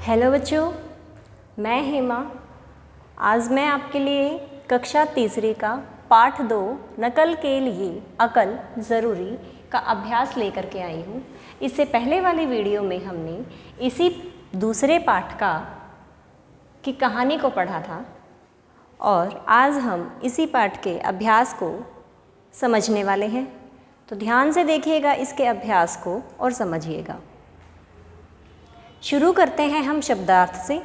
Hello बच्चों, मैं हेमा। आज मैं आपके लिए कक्षा तीसरी का पाठ 2 नकल के लिए अकल ज़रूरी का अभ्यास लेकर के आई हूँ। इससे पहले वाली वीडियो में हमने इसी दूसरे पाठ की कहानी को पढ़ा था और आज हम इसी पाठ के अभ्यास को समझने वाले हैं। तो ध्यान से देखिएगा इसके अभ्यास को और समझिएगा। शुरू करते हैं हम शब्दार्थ से।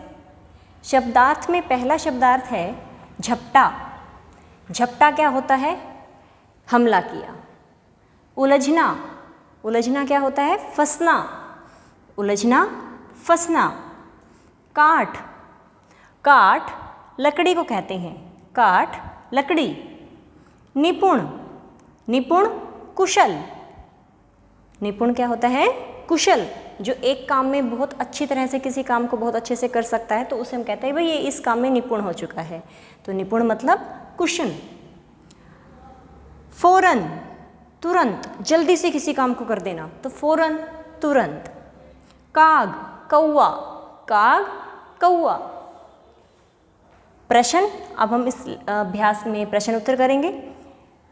शब्दार्थ में पहला शब्दार्थ है झपटा। झपटा क्या होता है? हमला किया। उलझना। उलझना क्या होता है? फंसना। उलझना, फंसना। काट। काट लकड़ी को कहते हैं। काट लकड़ी। निपुण। निपुण कुशल। निपुण क्या होता है? कुशल। जो एक काम में बहुत अच्छी तरह से किसी काम को बहुत अच्छे से कर सकता है तो उसे हम कहते हैं भाई ये इस काम में निपुण हो चुका है। तो निपुण मतलब कुशल। फौरन, तुरंत, जल्दी से किसी काम को कर देना, तो फौरन, तुरंत। काग, कौवा। काग, कौवा। प्रश्न। अब हम इस अभ्यास में प्रश्न उत्तर करेंगे।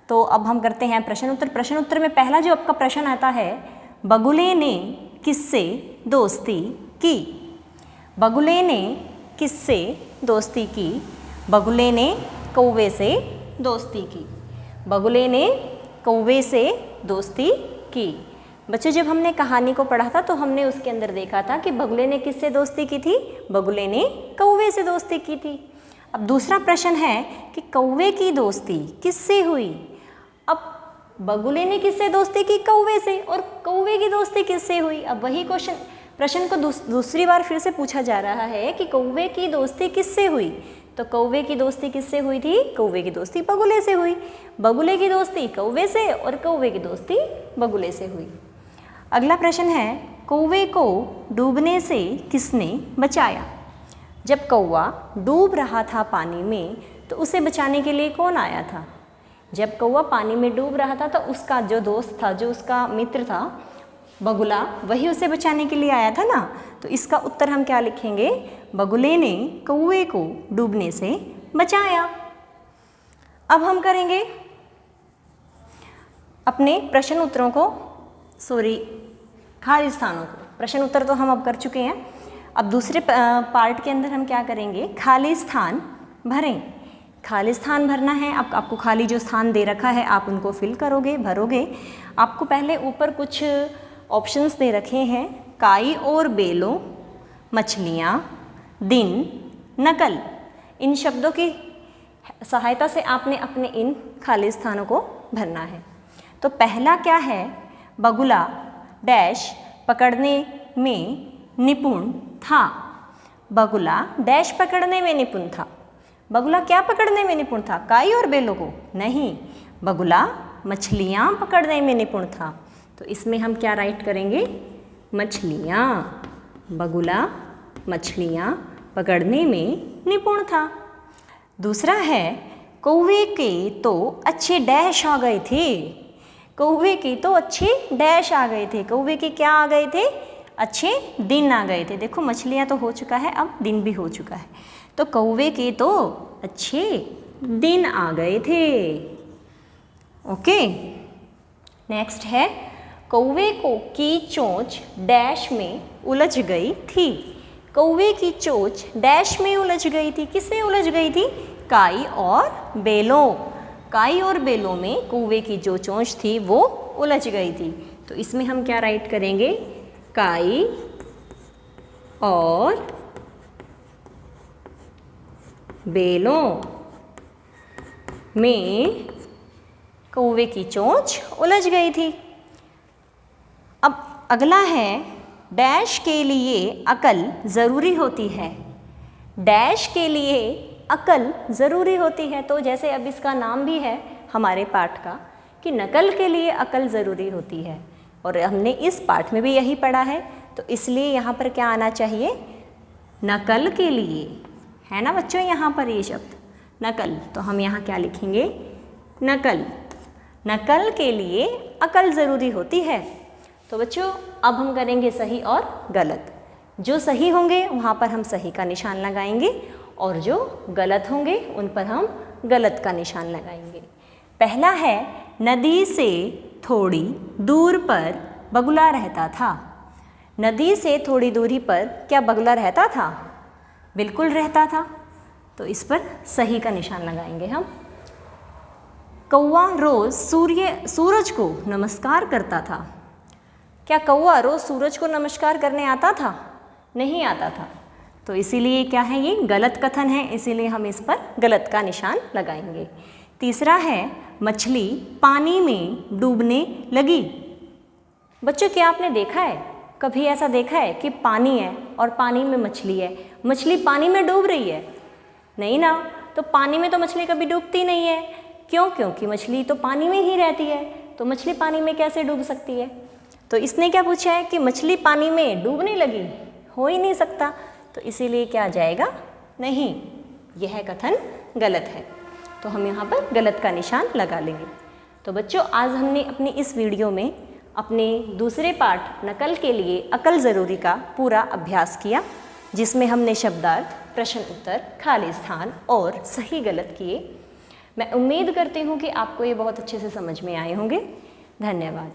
तो अब हम करते हैं प्रश्न उत्तर। प्रश्न उत्तर में पहला जो आपका प्रश्न आता है, बगुले ने किससे दोस्ती की? बगुले ने किससे दोस्ती की? बगुले ने कौवे से दोस्ती की। बगुले ने कौवे से दोस्ती की। बच्चों, जब हमने कहानी को पढ़ा था तो हमने उसके अंदर देखा था कि बगुले ने किससे दोस्ती की थी? बगुले ने कौवे से दोस्ती की थी। अब दूसरा प्रश्न है कि कौवे की दोस्ती किससे हुई? अब बगुले ने किससे दोस्ती की? कौवे से। और कौवे की दोस्ती किससे हुई? अब वही प्रश्न को दूसरी बार फिर से पूछा जा रहा है कि कौवे की दोस्ती किससे हुई? तो कौवे की दोस्ती किससे हुई थी? कौवे की दोस्ती बगुले से हुई। बगुले की दोस्ती कौवे से और कौवे की दोस्ती बगुले से हुई। अगला प्रश्न है, कौवे को डूबने से किसने बचाया? जब कौवा डूब रहा था पानी में तो उसे बचाने के लिए कौन आया था? जब कौवा पानी में डूब रहा था तो उसका जो दोस्त था, जो उसका मित्र था बगुला, वही उसे बचाने के लिए आया था ना। तो इसका उत्तर हम क्या लिखेंगे? बगुले ने कौवे को डूबने से बचाया। अब हम करेंगे अपने प्रश्न उत्तरों को, खाली स्थानों को। प्रश्न उत्तर तो हम अब कर चुके हैं। अब दूसरे पार्ट के अंदर हम क्या करेंगे? खाली स्थान भरें। खाली स्थान भरना है। आपको खाली जो स्थान दे रखा है आप उनको फिल करोगे, भरोगे। आपको पहले ऊपर कुछ ऑप्शंस दे रखे हैं, काई और बेलों, मछलियाँ, दिन, नकल। इन शब्दों की सहायता से आपने अपने इन खाली स्थानों को भरना है। तो पहला क्या है? बगुला डैश पकड़ने में निपुण था। बगुला डैश पकड़ने में निपुण था। बगुला क्या पकड़ने में निपुण था? काई और बेलों को? नहीं, बगुला मछलियाँ पकड़ने में निपुण था। तो इसमें हम क्या राइट करेंगे? मछलियाँ। बगुला मछलियाँ पकड़ने में निपुण था। दूसरा है, कौवे के तो अच्छे डैश आ गए थे। कौवे के तो अच्छे डैश आ गए थे। कौवे के क्या आ गए थे? अच्छे दिन आ गए थे। देखो, मछलियाँ तो हो चुका है, अब दिन भी हो चुका है। तो कौवे के तो अच्छे दिन आ गए थे। ओके। नेक्स्ट है, कौवे को की चोंच डैश में उलझ गई थी। कौवे की चोंच डैश में उलझ गई थी। किसमें उलझ गई थी? काई और बेलों। काई और बेलों में कौवे की जो चोंच थी वो उलझ गई थी। तो इसमें हम क्या राइट करेंगे? काई और बेलों में कौवे की चोंच उलझ गई थी। अब अगला है, डैश के लिए अकल ज़रूरी होती है। डैश के लिए अकल ज़रूरी होती है। तो जैसे अब इसका नाम भी है हमारे पाठ का कि नकल के लिए अकल ज़रूरी होती है, और हमने इस पाठ में भी यही पढ़ा है। तो इसलिए यहाँ पर क्या आना चाहिए? नकल के लिए, है ना बच्चों? यहाँ पर ये शब्द नकल, तो हम यहाँ क्या लिखेंगे? नकल। नकल के लिए अकल ज़रूरी होती है। तो बच्चों अब हम करेंगे सही और गलत। जो सही होंगे वहाँ पर हम सही का निशान लगाएंगे और जो गलत होंगे उन पर हम गलत का निशान लगाएंगे। पहला है, नदी से थोड़ी दूर पर बगुला रहता था। नदी से थोड़ी दूरी पर क्या बगुला रहता था? बिल्कुल रहता था, तो इस पर सही का निशान लगाएंगे हम। कौवा रोज सूरज को नमस्कार करता था। क्या कौवा रोज सूरज को नमस्कार करने आता था? नहीं आता था, तो इसीलिए क्या है, ये गलत कथन है, इसीलिए हम इस पर गलत का निशान लगाएंगे। तीसरा है, मछली पानी में डूबने लगी। बच्चों, क्या आपने देखा है, कभी ऐसा देखा है कि पानी है और पानी में मछली है, मछली पानी में डूब रही है? नहीं ना, तो पानी में तो मछली कभी डूबती नहीं है। क्यों? क्योंकि मछली तो पानी में ही रहती है, तो मछली पानी में कैसे डूब सकती है? तो इसने क्या पूछा है कि मछली पानी में डूबने लगी, हो ही नहीं सकता, तो इसीलिए क्या आ जाएगा? नहीं, यह कथन गलत है, तो हम यहाँ पर गलत का निशान लगा लेंगे। तो बच्चों, आज हमने अपनी इस वीडियो में अपने दूसरे पाठ नकल के लिए अकल ज़रूरी का पूरा अभ्यास किया, जिसमें हमने शब्दार्थ, प्रश्न उत्तर, खाली स्थान और सही गलत किए। मैं उम्मीद करती हूँ कि आपको ये बहुत अच्छे से समझ में आए होंगे। धन्यवाद।